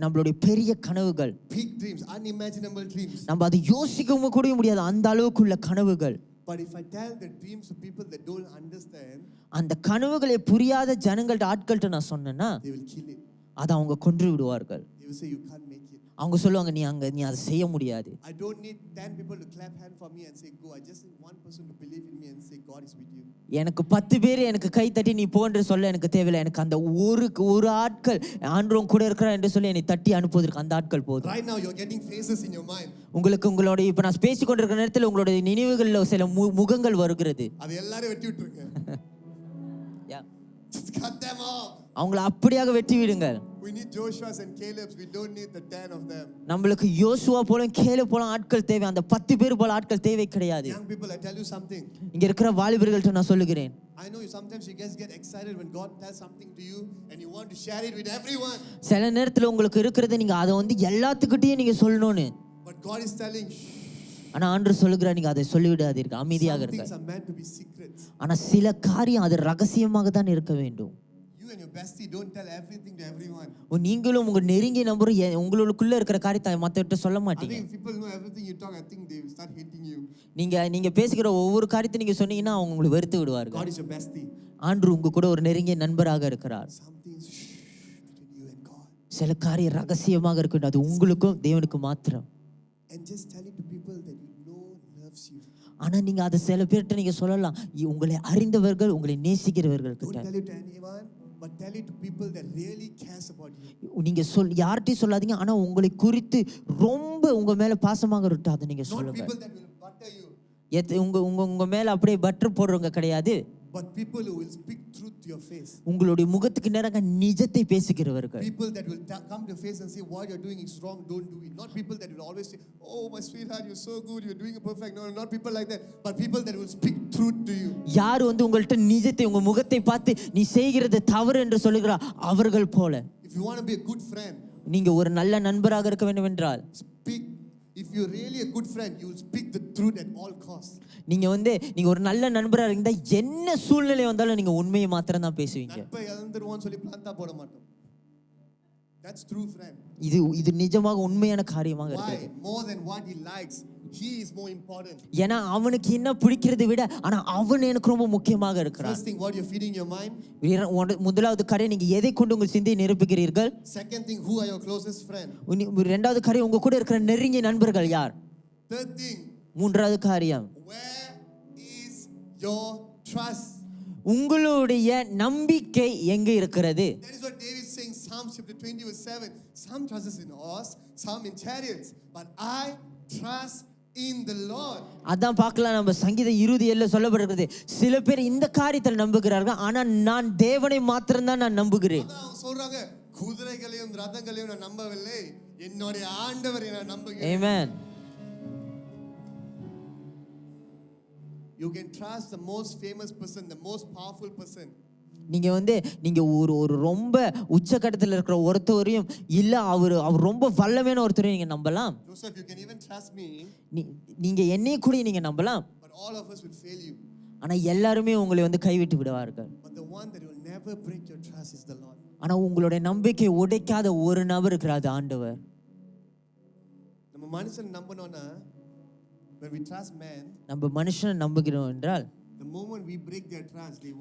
நம்மளுடைய பெரிய கனவுகள், big dreams, unimaginable dreams. நம்ம அதை யோசிக்கவும் கூட முடியாது அந்த அளவுக்குள்ள கனவுகள். But if I tell the dreams to people that don't understand, அந்த கனவுகளை புரியாத ஜனங்கள்ட்ட ஆட்கள்ட்ட நான் சொன்னேன்னா they will kill it. அதை அவங்க கொன்று விடுவார்கள். They will say you can't make it. அவங்க சொல்லுவாங்க நீ அதை செய்ய முடியாது. I don't need 10 people to clap hand for me and say go. I just need one person to believe in me and say God is with you. எனக்கு 10 பேர் எனக்கு கை தட்டி நீ போன்று சொல்ல எனக்கு தேவையில்லை. எனக்கு அந்த ஒரு ஆட்கள் ஆண்டவரும் கூட இருக்கிறார் என்று சொல்லி என்னை தட்டி அனுப்புவதற்கு அந்த ஆட்கள் போதும். Right now you're getting faces in your mind. உங்களோட இப்ப நான் பேசிக் கொண்டிருக்கிற நேரத்தில் உங்களுடைய நினைவுகளில் சில முகங்கள் வருகிறது. அது எல்லாரும் வெட்டி விட்டுருங்க. Just cut them off. அவங்களை அப்படியாக வெட்டி விடுங்கள். We need Joshua's and Caleb's. We don't need the 10 of them. நம்மளுக்கு யோசுவா போல கேலேப் போல ஆட்கள் தேவை. அந்த 10 பேர் போல ஆட்கள் தேவை கிடையாது. Young people, I tell you something. இங்க இருக்கிற வாலிபர்கள்ட்ட நான் சொல்லுகிறேன். I know sometimes you guys get excited when God tells something to you and you want to share it with everyone. சில நேரத்துல உங்களுக்கு இருக்கிறது நீங்க அதை வந்து எல்லாத்துக்கிட்டையும் நீங்க சொல்லணும்னு. But God is telling, ஆனா ஆண்டவர் சொல்லுகிறார் நீங்க அதை சொல்லிவிடாதீர்கள், அமைதியாக இருங்க. things are meant to be secrets. ஆனா சில காரியம் அது ரகசியமாக தான் இருக்க வேண்டும். You and your bestie don't tell everything to everyone. நீங்களும் உங்க நெருங்கிய நபரும் உங்களுக்குள்ள இருக்கிற காரியத்தை மத்தவங்கிட்ட சொல்ல I மாட்டீங்க. think if people know everything you talk, I think they will start hating you. நீங்க பேசுகிற ஒவ்வொரு காரியத்தை நீங்க சொன்னீங்கன்னா அவங்க உங்களை வெறுத்து விடுவார்கள். God is your bestie. ஆண்டவர் உங்க கூட ஒரு நெருங்கிய நண்பராக இருக்கிறார். Something is between you and God. சில காரியம் ரகசியமாக இருக்கணும், அது உங்களுக்கும் தேவனுக்கும் மாத்திரம். And just tell it to people that you know loves you. ஆனா நீங்க அதை சில பேர்கிட்ட நீங்க சொல்லலாம், உங்களை அறிந்தவர்கள் உங்களை நேசிக்கிறவர்கள் Don't கிட்ட. tell it to anyone, but tell it to people that really cares about you. நீங்க யார்கிட்டயும் சொல்லாதீங்க, ஆனா உங்களை குறித்து ரொம்ப உங்க மேல பாசமாக இருட்டு அதை நீங்க Not சொல்லுங்க. people that will butter you, உங்க மேல அப்படியே பட்டர் போடுறவங்க கிடையாது. but people who will speak truth to your face. உங்களுடைய முகத்துக்கு நேராக நிஜத்தை பேசுகிறவர்கள். People that will come to your face and say what you're doing is wrong, don't do it. Not people that will always say, oh my sweetheart, you're so good, you're doing it perfect. No, not people like that, but people that will speak truth to you. யார் வந்து உங்கள்ட்ட நிஜத்தை உங்க முகத்தை பார்த்து நீ செய்கிறது தவறு என்று சொல்லுகிறார் அவர்கள் போல. If you want to be a good friend, நீங்க ஒரு நல்ல நண்பராக இருக்க வேண்டும் என்றால் speak. If you're really a good friend, you will speak the truth at all costs. நீங்க ஒரு நல்ல நண்பரா இருந்தா என்ன சூழ்நிலை வந்தாலும் நீங்க உண்மையை மாத்திரம் தான் பேசுவீங்க. நட்பை இழந்துருவோம்னு சொல்லி பிளான்டா போட மாட்டோம். That's true friend. இது நிஜமாக உண்மையான காரியமாக Why? இருக்கு. More than what he likes, he is more important. ஏன்னா அவனுக்கு என்ன பிடிக்கிறதை விட ஆனா அவன் எனக்கு ரொம்ப முக்கியமாக இருக்கிறான். First thing, what you're feeding your mind. முதலாவது காரியம் நீங்க எதை கொண்டு உங்கள் சிந்தையை நிரப்புகிறீர்கள். Second thing, who are your closest friend. இரண்டாவது காரியம் உங்க கூட இருக்கிற நெருங்கிய நண்பர்கள் யார். Third thing, மூன்றாவது காரியம் where is your trust. உங்களுடைய நம்பிக்கை எங்க இருக்கிறது. That is what David is saying, Psalms chapter 20 verse 7. Some trusts in horse, some in chariots, but I trust in the Lord. அதான் பார்க்கலாம் நம்ம சங்கீத 20:7 சொல்லப்படுகிறது. சில பேர் இந்த காரியத்தில் நம்புகிறார்கள், ஆனா நான் தேவனை மாத்திரம் தான் நான் நம்புகிறேன். அதான் சொல்றாங்க, குதிரைகளையும் ரதங்களையும் நான் நம்பவில்லை, என்னுடைய ஆண்டவரை நான் நம்புகிறேன். Amen. You can trust the most famous person, the most powerful person. நீங்க ஒரு ரொம்ப உச்சகட்டத்தில் இருக்கிற ஒருத்தரையும் இல்ல அவர் ரொம்ப வல்லமையான ஒருத்தரையும் நீங்க நம்பலாம். Joseph, you can even trust me. நீங்க என்னைய கூட நீங்க நம்பலாம். But all of us will fail you. ஆனா எல்லாருமே உங்களை கைவிட்டு விடுவார்கள். But the one that will never break your trust is the Lord. ஆனா உங்களுடைய நம்பிக்கை உடைக்காத ஒரு நபர் இருக்கிறார், ஆண்டவர். நம்ம மனுஷன் நம்பணும்னா, when we trust man, நம்ம மனுஷனை நம்புகிறோம் என்றால் the moment we break their trust, they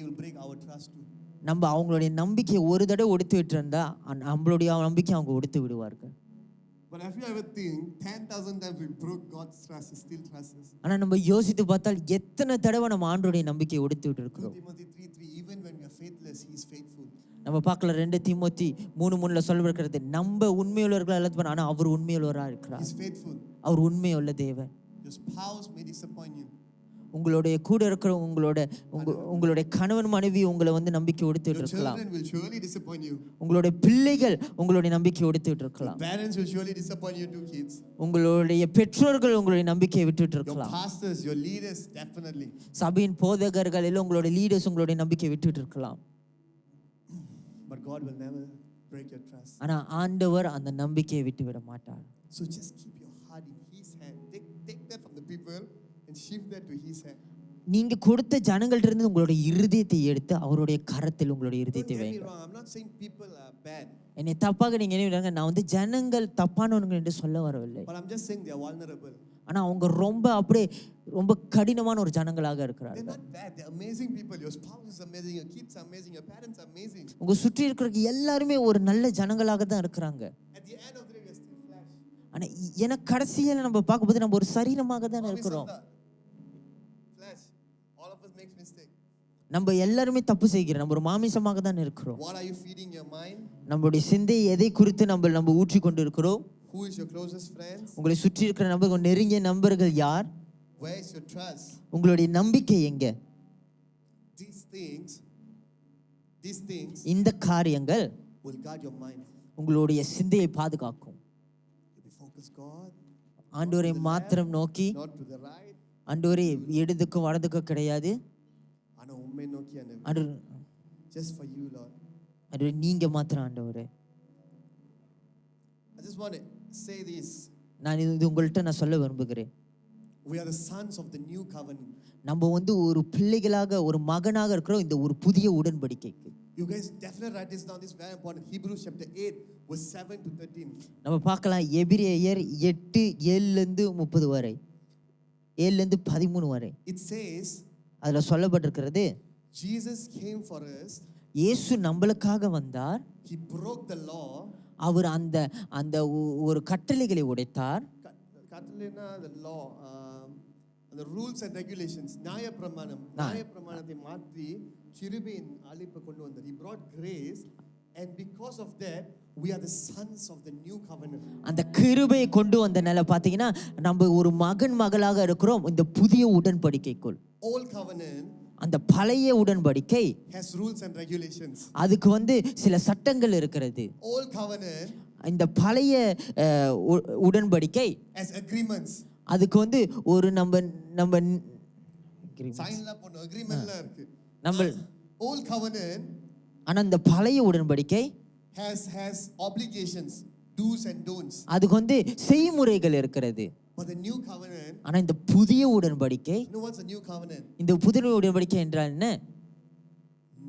will break our trust too. நம்ம அவங்களுடைய நம்பிக்கையை ஒரு தடவை ஒடுத்து விட்டுருந்தா நம்மளுடைய நம்பிக்கை அவங்க ஒடுத்து விடுவார்கள். But if you ever think 10,000 times we broke God's trust, He still trusts us. ஆனா நம்ம யோசித்து பார்த்தால் எத்தனை தடவை நம்ம ஆண்டவருடைய நம்பிக்கையை ஒடுத்து விட்டு இருக்கிறோம். Timothy 3:3, even when we are faithless, He is faithful. நம்ம பார்க்கல 2 தீமோத்தி 3:3 சொல்லப்படுகிறது, நம்ம உண்மையுள்ளவர்கள் அல்லது ஆனா அவர் உண்மையுள்ளவராக இருக்கிறார். He is faithful. அவர் உண்மையுள்ள தேவன். Your spouse may disappoint you. உங்களுடைய கூட இருக்கிற உங்களுடைய கணவன் மனைவி உங்களை நம்பிக்கை ஒடுத்துட்டு இருக்கலாம். Your children will surely disappoint you. உங்களுடைய பிள்ளைகள் உங்களுடைய நம்பிக்கை ஒடுத்துட்டு இருக்கலாம். Your parents will surely disappoint you too, kids. உங்களுடைய பெற்றோர்கள் உங்களுடைய நம்பிக்கையை விட்டுட்டு Your இருக்கலாம். pastors, your leaders, definitely. சபையின் போதகர்கள் எல்லாம் உங்களுடைய லீடர்ஸ் உங்களுடைய நம்பிக்கையை விட்டுட்டு இருக்கலாம். But God will never break your trust. ஆனா ஆண்டவர் அந்த நம்பிக்கையை விட்டு விட மாட்டார். So just keep your heart in His hand. Take that from the people and shift that to His hand. நீங்க கொடுத்த ஜனங்கள்ட்ட இருந்து உங்களுடைய இருதயத்தை எடுத்து அவருடைய கரத்தில் உங்களுடைய இருதயத்தை Don't get me வைங்க. wrong. I'm not saying people are bad. என்னை தப்பாக நீங்க நினைவுறாங்க, நான் ஜனங்கள் தப்பானவங்க என்று சொல்ல வரவில்லை. But I'm just saying they are vulnerable. ஆனா அவங்க ரொம்ப அப்படியே ரொம்ப கடினமான ஒரு ஜனங்களாக They're இருக்கிறார்கள். not bad. They're amazing people. Your spouse is amazing. Your kids are amazing. Your parents are amazing. உங்க சுற்றி இருக்கிற எல்லாருமே ஒரு நல்ல ஜனங்களாக தான் இருக்கிறாங்க. At the end of the day, we're still flesh. ஆனா ஏன்னா கடைசியில நம்ம பார்க்கும்போது நம்ம ஒரு சரீரமாக தான் இருக்கிறோம். Flesh. All of us make mistake. நம்ம எல்லாருமே தப்பு செய்கிறோம். நம்ம ஒரு மாமிசமாக தான் இருக்கிறோம். What are you feeding your mind? நம்மளுடைய சிந்தை எதை குறித்து நம்ம ஊற்றி கொண்டு இருக்கிறோம்? Who is your closest friends? உங்களை சுற்றி இருக்கிற நபர்கள், நெருங்கிய நண்பர்கள் யார்? Where is your trust? உங்களுடைய நம்பிக்கை எங்க? These things இந்த காரியங்கள் will guard your mind. உங்களுடைய சிந்தையை பாதுகாக்கும். You be focused God. ஆண்டவரை மாத்திரம் நோக்கி, Not to the right. ஆண்டவரே இடதுக்கும் வலதுக்கும் கிடையாது. ஆனா உம்மை நோக்கி அனுப்பு. ஆண்டவரே, Just for you, Lord. ஆண்டவரே நீங்க மாத்திரம் ஆண்டவரே. I just want to say this. நான் இது உங்கள்கிட்ட நான் சொல்ல விரும்புகிறேன். We are the sons of the new covenant. நம்ம ஒரு பிள்ளைகளாக ஒரு மகனாக இருக்கிறோம் இந்த ஒரு புதிய உடன்படிக்கைக்கு. You guys definitely write this down. This is very important. Hebrews chapter 8 verse 7 to 13. நம்ம பார்க்கலாம் எபிரேயர் 8:7-30 வரை, 7-13 வரை. It says, அதுல சொல்லப்பட்டிருக்கிறது, Jesus came for us. இயேசு நம்மளுக்காக வந்தார். He broke the law. அவர் அந்த அந்த ஒரு கட்டளைகளை உடைத்தார். Katalina, the law, the rules and regulations. நியாய பிரமாணத்தை மாற்றி கிருபையின் அழைப்பை கொண்டு வந்தார். He brought grace, and because of that we are the sons of the new covenant. அந்த கிருபையை கொண்டு வந்தனால பாத்தீங்கன்னா நம்ம ஒரு மகளாக இருக்கிறோம் இந்த புதிய உடன்படிக்கைக்குள். Old covenant, அந்த பழைய உடன்படிக்கை has rules and regulations. அதுக்கு சில சட்டங்கள் இருக்கிறது. Old covenant, இந்த பழைய உடன்படிக்கை as agreements. அதுக்கு ஒரு நம்ம சைன்ல போன அக்ரிமெண்ட்ல இருக்கு. நம்ம old covenant, ஆனா இந்த பழைய உடன்படிக்கை has obligations, do's and don'ts. அதுக்கு செய்முறைகள் இருக்கிறது. But the new covenant, ஆனா இந்த புதிய உடன்படிக்கை, you know what's the new covenant? இந்த புதிய உடன்படிக்கை என்றால் என்ன?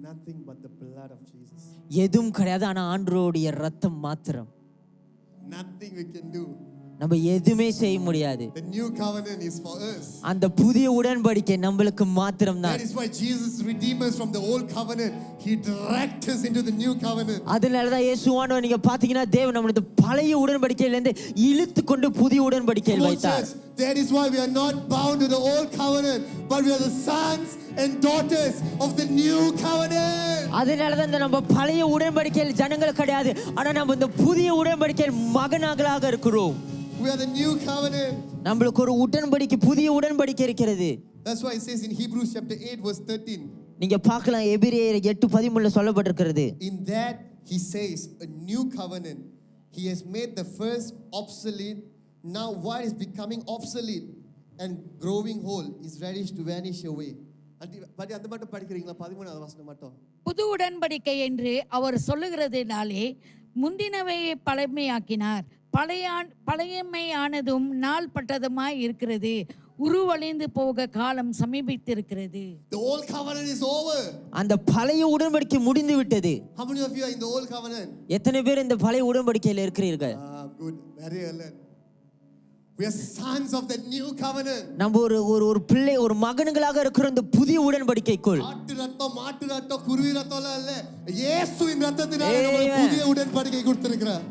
Nothing but the blood of Jesus. எதுவும் கிடையாது, ஆனா ஆண்டவருடைய இரத்தம் மாத்திரம். Nothing we can do. நம்ம எதுமே செய்ய முடியாது. The new covenant is for us. அந்த புதிய உடன்படிக்கை நம்மளுக்கு மாத்திரம் தான். That is why Jesus redeemed us from the old covenant. He dragged us into the new covenant. அதனால தான் இயேசுவானவர் நீங்க பாத்தீங்கன்னா தேவன் நம்மளை பழைய உடன்படிக்கையில இருந்து இழுத்து கொண்டு புதிய உடன்படிக்கையில் வைத்தார். That is why we are not bound to the old covenant, but we are the sons and daughters of the new covenant. அதனால தான் நம்ம பழைய உடன்படிக்கையில் ஜனங்கள் கிடையாது, ஆனா நம்ம இந்த புதிய உடன்படிக்கையில் மகனாகளாக இருக்கிறோம். We are the new covenant. நம்மளுக்கு ஒரு உடன்படிக்கை, புதிய உடன்படிக்கை இருக்கிறது. That's why it says in Hebrews chapter 8 verse 13. நீங்க பார்க்கலாம் எபிரேயர் 8:13 சொல்லப்பட்டிருக்கிறது. In that he says a new covenant. He has made the first obsolete. Now what is becoming obsolete and growing whole is ready to vanish away. அந்த மட்டும் படிக்கிறீங்களா? 13வது வசனம் மட்டும். புது உடன்படிக்கை என்று அவர் சொல்லுகிறதினாலே முந்தினவையை பழமையாக்கினார். பழையமையானதும் நாள் பட்டதுமாய் இருக்கிறது. உருவழிந்து போக காலம் சமீபித்திருக்கிறது. The old covenant is over. அந்த பழைய உடன்படிக்கை முடிந்து விட்டது. How many of you are in the old covenant? எத்தனை பேர் இந்த பழைய உடன்படிக்கையில் இருக்கிறீர்கள்? Good, very alert. We are sons of the new covenant. நம்ம ஒரு பிள்ளை, ஒரு மகன்களாக இருக்கிற இந்த புதிய உடன்படிக்கைக்குள். மாட்டு ரத்தம் குருவி ரத்தம் இல்ல, இயேசுவின் ரத்தத்தினால நமக்கு புதிய உடன்படிக்கை கொடுத்திருக்கிறார்.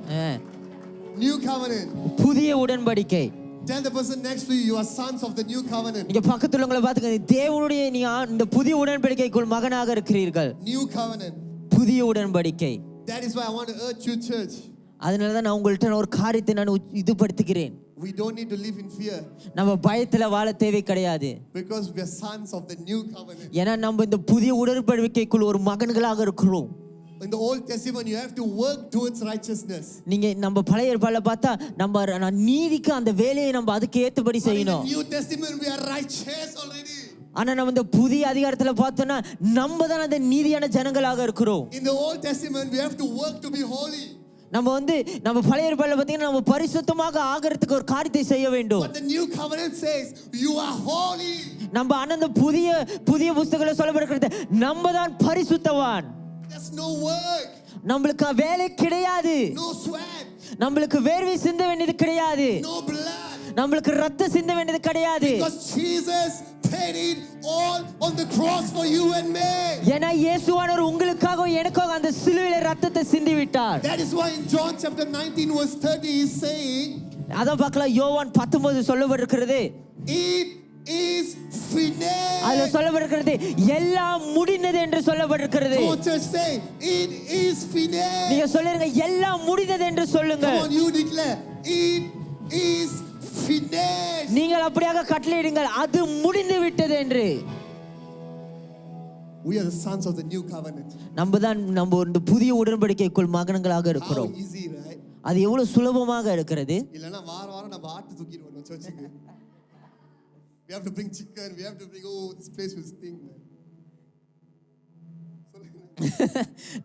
New covenant. புதிய உடன்படிக்கை. Tell the person next to you, you are sons of the new covenant. நீங்க பக்கத்துல உள்ளவங்களை பாத்துங்க, தேவனுடைய நீங்க இந்த புதிய உடன்படிக்கைக்குள் மகனாக இருக்கிறீர்கள். New covenant. புதிய உடன்படிக்கை. That is why I want to urge you, church. அதனால தான் நான் உங்கள்ட்ட ஒரு காரியத்தை நான் இதுபடுத்துகிறேன். We don't need to live in fear. நம்ம பயத்துல வாழ தேவை கிடையாது. Because we are sons of the new covenant. ஏன்னா நம்ம இந்த புதிய உடன்படிக்கைக்குள் ஒரு மகன்களாக இருக்கிறோம். In the Old Testament you have to work towards righteousness. நீங்க நம்ம பழைய ஏற்பாடுல பார்த்தா நம்ம நீதிக்கு அந்த வேலையை நம்ம அதுக்கு ஏத்தபடி செய்யணும். In the New Testament we are righteous already. ஆனா நம்ம இந்த புதிய அதிகாரத்துல பார்த்தோம்னா நம்ம தான் அந்த நீதியான ஜனங்களாக இருக்கிறோம். In the Old Testament we have to work to be holy. நம்ம பழைய ஏற்பாடுல பார்த்தீங்கன்னா நம்ம பரிசுத்தமாக ஆகிறதுக்கு ஒரு காரியத்தை செய்ய வேண்டும். But the new covenant says you are holy. நம்ம அந்த புதிய புத்தகத்துல சொல்லப்பட்டிருக்கிறது நம்ம தான் பரிசுத்தவான். There's no work. நம்மளுக்கு வேலை கிடையாது. No sweat. நம்மளுக்கு வேர்வை சிந்த வேண்டியது கிடையாது. No blood. நம்மளுக்கு ரத்தம் சிந்த வேண்டியது கிடையாது. Because Jesus paid it all on the cross for you and me. ஏன்னா இயேசுவானவர் உங்களுக்காக எனக்காக அந்த சிலுவையில ரத்தத்தை சிந்தி விட்டார். That is why in John chapter 19 verse 30 he is saying, அத பார்க்கலாம் யோவான் 19 சொல்லப்பட்டிருக்கிறது. It is finished. அதுல சொல்லப்பட்டிருக்கிறது எல்லாம் முடிந்தது என்று சொல்லப்பட்டிருக்கிறது. Come on church, say it is finished. நீங்க சொல்லுங்க எல்லாம் முடிந்தது என்று சொல்லுங்க. Come on, you declare it is finished. நீங்கள் அப்படியாக கட்டளையிடுங்கள் அது முடிந்து விட்டது என்று. We are the sons of the new covenant. நம்ம ஒரு புதிய உடன்படிக்கைக்குள் மகன்களாக How இருக்கிறோம். easy, right? அது எவ்வளவு சுலபமாக இருக்கிறது. இல்லனா வாரம் நம்ம ஆட்டு தூக்கிட்டு வரணும் சர்ச்சுக்கு. We have to bring chicken, we have to bring, oh, this place will stink, man.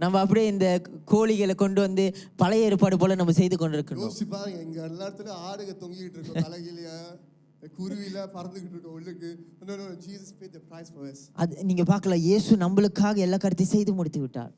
நம்ம அப்படியே இந்த கோழிகளை கொண்டு வந்து பழைய ஏற்பாடு போல நம்ம செய்து கொண்டிருக்கிறோம். யோசிச்சு பாருங்க, இங்க எல்லா இடத்துல ஆடுக தொங்கிட்டு இருக்கோம், தலைகிலியா குருவில பறந்துகிட்டு இருக்கோம் உள்ளுக்கு. No, Jesus paid the price for us. அது நீங்க பார்க்கலாம், இயேசு நம்மளுக்காக எல்லா காரியத்தையும் செய்து முடித்து விட்டார்.